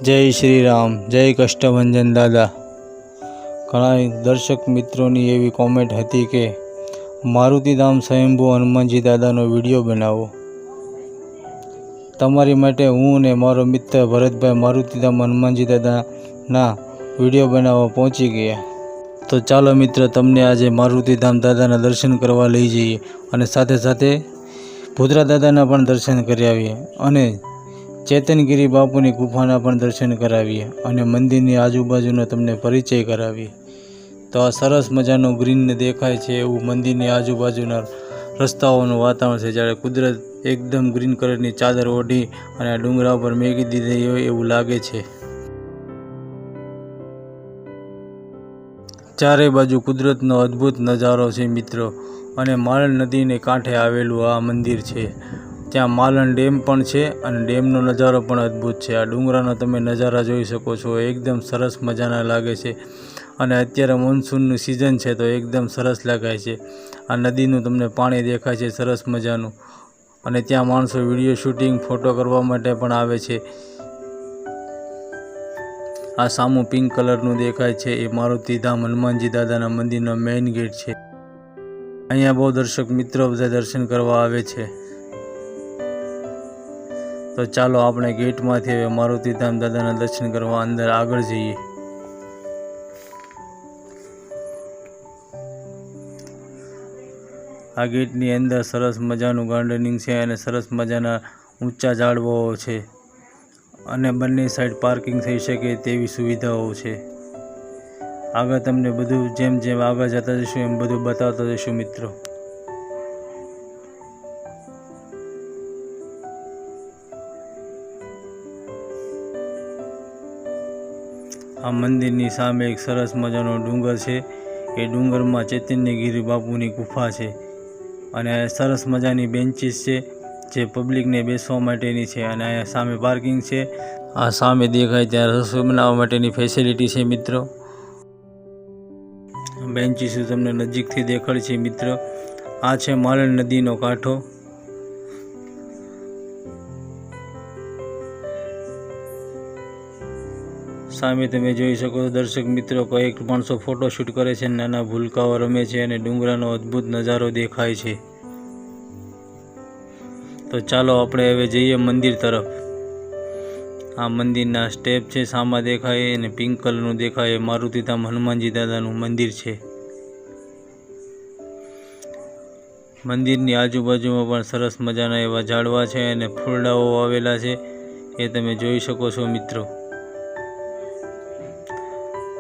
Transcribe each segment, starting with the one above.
जय श्री राम, जय कष्टभंजन दादा। घણા દર્શક મિત્રોની એવી કોમેન્ટ હતી કે મારુતિધામ સ્વયંભૂ હનુમાનજી દાદાનો વિડીયો બનાવો। તમારી માટે હું અને મારો મિત્ર ભરતભાઈ મારુતિધામ હનુમાનજી દાદાના વિડીયો બનાવવા પહોંચી ગયા। તો ચાલો મિત્ર, તમને આજે મારુતિધામ દાદાના દર્શન કરવા લઈ જઈએ અને સાથે સાથે ભૂતરા દાદાના પણ દર્શન કરાવીએ અને ચેતનગીરી બાપુની ગુફાના પણ દર્શન કરાવીએ અને મંદિરની આજુબાજુનો તમને પરિચય કરાવીએ। તો આ સરસ મજાનું ગ્રીન દેખાય છે એવું મંદિરની આજુબાજુના રસ્તાઓનું વાતાવરણ છે, જ્યારે કુદરત એકદમ ગ્રીન કલરની ચાદર ઓઢી અને આ ડુંગરા ઉપર મેકી દીધી હોય એવું લાગે છે। ચારે બાજુ કુદરતનો અદ્ભુત નજારો છે મિત્રો, અને માલણ નદીને કાંઠે આવેલું આ મંદિર છે। ત્યાં માલણ ડેમ પણ છે અને ડેમનો નજારો પણ અદ્ભુત છે। આ ડુંગરાનો તમે નજારા જોઈ શકો છો, એકદમ સરસ મજાના લાગે છે અને અત્યારે મોન્સૂનનું સિઝન છે તો એકદમ સરસ લાગે છે। આ નદીનું તમને પાણી દેખાય છે સરસ મજાનું, અને ત્યાં માણસો વિડીયો શૂટિંગ ફોટો કરવા માટે પણ આવે છે। આ સામું પિંક કલરનું દેખાય છે એ મારુતિધામ હનુમાનજી દાદાના મંદિરનો મેઇન ગેટ છે। અહીંયા બહુ દર્શક મિત્રો બધા દર્શન કરવા આવે છે। તો ચાલો આપણે ગેટમાંથી હવે મારુતિધામ દાદાના દર્શન કરવા અંદર આગળ જઈએ। આ ગેટની અંદર સરસ મજાનું ગાર્ડનિંગ છે અને સરસ મજાના ઊંચા ઝાડવાઓ છે અને બંને સાઈડ પાર્કિંગ થઈ શકે તેવી સુવિધાઓ છે। આગળ તમને બધું જેમ જેમ આગળ જતા જઈશું એમ બધું બતાવતા જઈશું મિત્રો। આ મંદિરની સામે એક સરસ મજાનો ડુંગર છે, એ ડુંગરમાં ચૈતન્યગીરી બાપુની ગુફા છે અને સરસ મજાની બેન્ચીસ છે જે પબ્લિકને બેસવા માટેની છે અને અહીંયા સામે પાર્કિંગ છે। આ સામે દેખાય ત્યાં રસોઈ બનાવવા માટેની ફેસિલિટી છે મિત્રો। બેન્ચીસ તમને નજીકથી દેખાડ છે મિત્રો। આ છે માલણ નદીનો કાંઠો। સામે તમે જોઈ શકો છો દર્શક મિત્રો, કઈક માણસો ફોટોશૂટ કરે છે, નાના ભૂલકાઓ રમે છે અને ડુંગરાનો અદ્ભુત નજારો દેખાય છે। તો ચાલો આપણે હવે જઈએ મંદિર તરફ। આ મંદિરના સ્ટેપ છે સામા દેખાય અને પિંક કલરનું દેખાય, મારુતિધામ હનુમાનજી દાદાનું મંદિર છે। મંદિરની આજુબાજુમાં પણ સરસ મજાના એવા ઝાડવા છે અને ફૂલડાઓ આવેલા છે, એ તમે જોઈ શકો છો મિત્રો।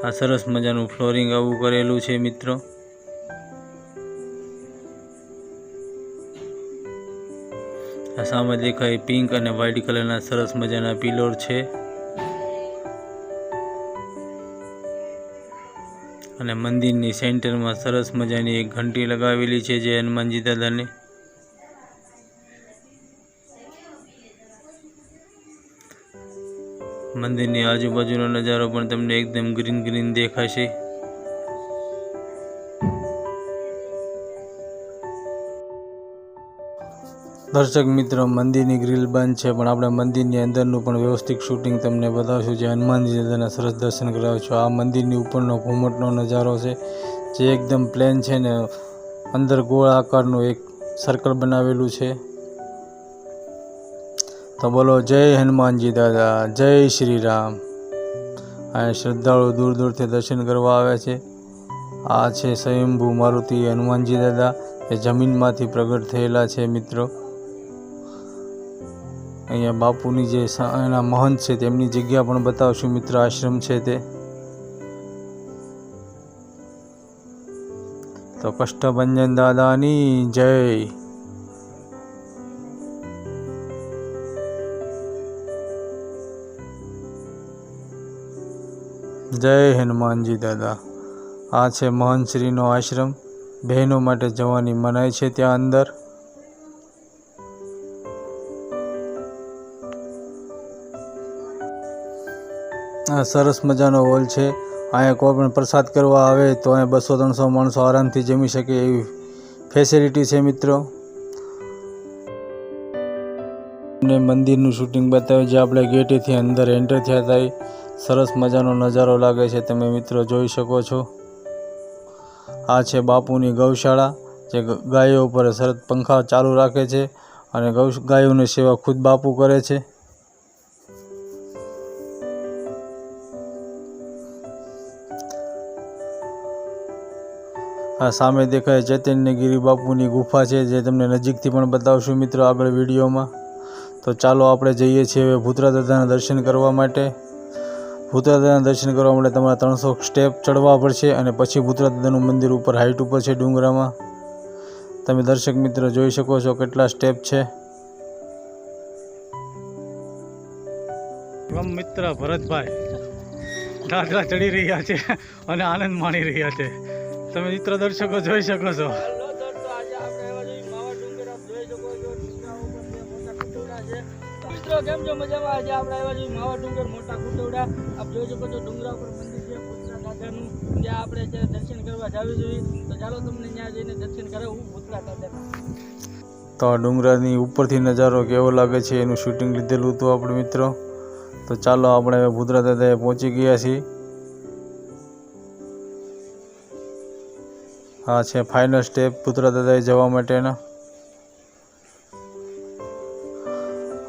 આ સરસ મજાનું ફ્લોરિંગ આવું કરેલું છે મિત્રો। આ સામે દેખાય પિંક અને વ્હાઇટ કલરના સરસ મજાના પિલર છે અને મંદિરની સેન્ટરમાં સરસ મજાની એક ઘંટી લગાવેલી છે જે હનુમાનજી દાદાને। મંદિરની આજુબાજુનો નજારો પણ તમને એકદમ ગ્રીન ગ્રીન દેખાશે। દર્શક મિત્રો, મંદિરની ગ્રીલ બંધ છે પણ આપણે મંદિરની અંદરનું પણ વ્યવસ્થિત શૂટિંગ તમને બતાવશું, જે હનુમાનજી દાદાના સરસ દર્શન કરાવશું। આ મંદિરની ઉપરનો ઘુમ્મટનો નજારો છે જે એકદમ પ્લેન છે ને અંદર ગોળ આકારનું એક સર્કલ બનાવેલું છે। તો બોલો જય હનુમાનજી દાદા, જય શ્રી રામ। આ શ્રદ્ધાળુ દૂર દૂરથી દર્શન કરવા આવે છે। આ છે સ્વયંભૂ મારુતિ હનુમાનજી દાદા, એ જમીનમાંથી પ્રગટ થયેલા છે મિત્રો। અહીંયા બાપુની જે એના મહંત છે તેમની જગ્યા પણ બતાવશું મિત્ર, આશ્રમ છે તે। તો કષ્ટભંજન દાદાની જય। જય હનુમાનજી દાદા। આ છે મહંતશ્રીનો આશ્રમ, બહેનો માટે જવાની મનાઈ છે ત્યાં અંદર। આ સરસ મજાનો હોલ છે, અહીંયા કોઈ પણ પ્રસાદ કરવા આવે તો અહીંયા 200-300 માણસો આરામથી જમી શકે એવી ફેસિલિટી છે મિત્રો। તમને મંદિરનું શૂટિંગ બતાવ્યું, જે આપણે ગેટેથી અંદર એન્ટર થયા હતા. સરસ મજાનો નજારો લાગે છે, તમે મિત્રો જોઈ શકો છો. આ છે બાપુની ગૌશાળા, જે ગાયો ઉપર સરસ પંખા ચાલુ રાખે છે અને ગાયોની સેવા ખુદ બાપુ કરે છે. આ સામે દેખાય ચૈતન્યગીરી બાપુની ગુફા છે, જે તમને નજીકથી પણ બતાવશું મિત્રો આગળ વિડીયોમાં. તો ચાલો આપણે જઈએ છીએ હવે ભૂતરા દાદાના દર્શન કરવા માટે. ભૂતરા દાદાના દર્શન કરવા માટે તમારે 300 સ્ટેપ ચડવા પડશે અને પછી ભૂતરા દાદાનું મંદિર ઉપર હાઈટ ઉપર છે ડુંગરામાં. તમે દર્શક મિત્રો જોઈ શકો છો કેટલા સ્ટેપ છે. મિત્ર ભરતભાઈ દાદરા ચડી રહ્યા છે અને આનંદ માણી રહ્યા છે. તમે મિત્ર દર્શકો જોઈ શકો છો. મિત્રો કેમ છો? મજામાં? આજે આપણે આવ્યા છીએ માવા ડુંગર મોટા કુટવડા. આપ જોઈ શકો છો ડુંગરા ઉપર મંદિર છે ભૂતરા દાદાનું, ત્યાં આપણે દર્શન કરવા જવું જોઈએ. તો ચાલો તમને ત્યાં જઈને દર્શન કરાવું ભૂતરા દાદાના. તો આ ડુંગરાની ઉપરથી નજારો કેવો લાગે છે એનું શૂટિંગ લીધેલું હતું આપણે મિત્રો. તો ચાલો આપણે હવે ભૂતરા દાદાએ પહોંચી ગયા છીએ. આ છે ફાઇનલ સ્ટેપ ભૂતરા દાદાએ જવા માટેના.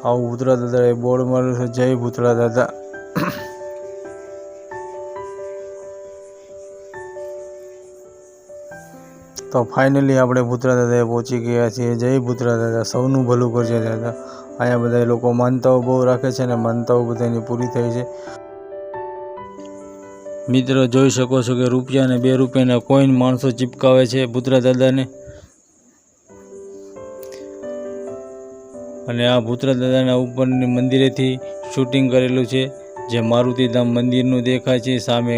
આવું ભૂતરા દાદાએ બોર્ડ માર્યું છે, જય ભૂતરા દાદા. તો ફાઇનલી આપણે ભૂતરા દાદાએ પહોંચી ગયા છીએ. જય ભૂતરા દાદા, સૌનું ભલું કરજે દાદા. અહીંયા બધા લોકો માનતાઓ બહુ રાખે છે અને માનતાઓ બધાની પૂરી થઈ છે. મિત્રો જોઈ શકો છો કે રૂપિયા અને 2 રૂપિયાના કોઈન માણસો ચિપકાવે છે ભૂતરા દાદાને. અને આ ભૂતરા દાદાના ઉપરની મંદિરેથી શૂટિંગ કરેલું છે, જે મારુતિધામ મંદિરનું દેખાય છે. સામે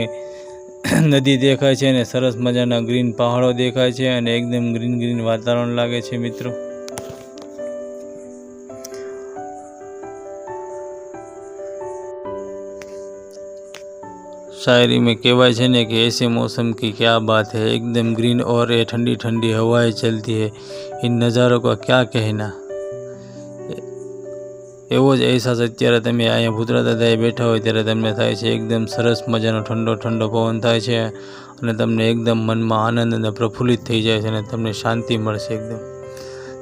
નદી દેખાય છે અને સરસ મજાના ગ્રીન પહાડો દેખાય છે અને એકદમ ગ્રીન ગ્રીન વાતાવરણ લાગે છે મિત્રો. शायरी में कहेवाय है ने कि ऐसे मौसम की क्या बात है, एकदम ग्रीन और ये ठंडी ठंडी हवाएं चलती है, इन नज़ारों का क्या कहना. एवो ज अहसास अत्यारे तमे अहींया भूतरा दादाए बैठा होय त्यारे तमने थाय छे. एकदम सरस मजानो ठंडो ठंडो पवन थाय छे અને તમને એકદમ મનમાં આનંદ અને પ્રફુલ્લિત થઈ જાય છે અને તમને શાંતિ મળશે એકદમ.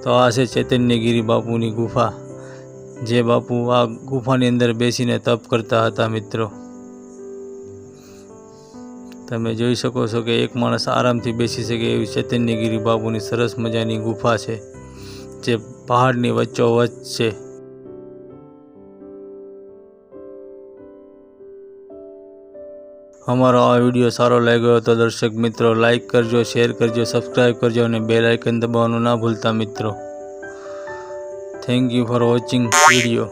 તો આ છે ચૈતન્યગીરી બાપુની ગુફા, જે બાપુ આ ગુફાની અંદર બેસીને તપ કરતા હતા મિત્રો. તમે જોઈ શકો છો કે એક માણસ આરામથી બેસી શકે એવી ચૈતન્યગીરી બાપુની સરસ મજાની ગુફા છે, જે પહાડની વચ્ચોવચ્ચ છે. અમારો આ વિડીયો સારો લાગ્યો તો દર્શક મિત્રો લાઈક કરજો, શેર કરજો, સબસ્ક્રાઈબ કરજો અને બેલ આઇકન દબાવવાનું ના ભૂલતા મિત્રો. Thank you for watching video.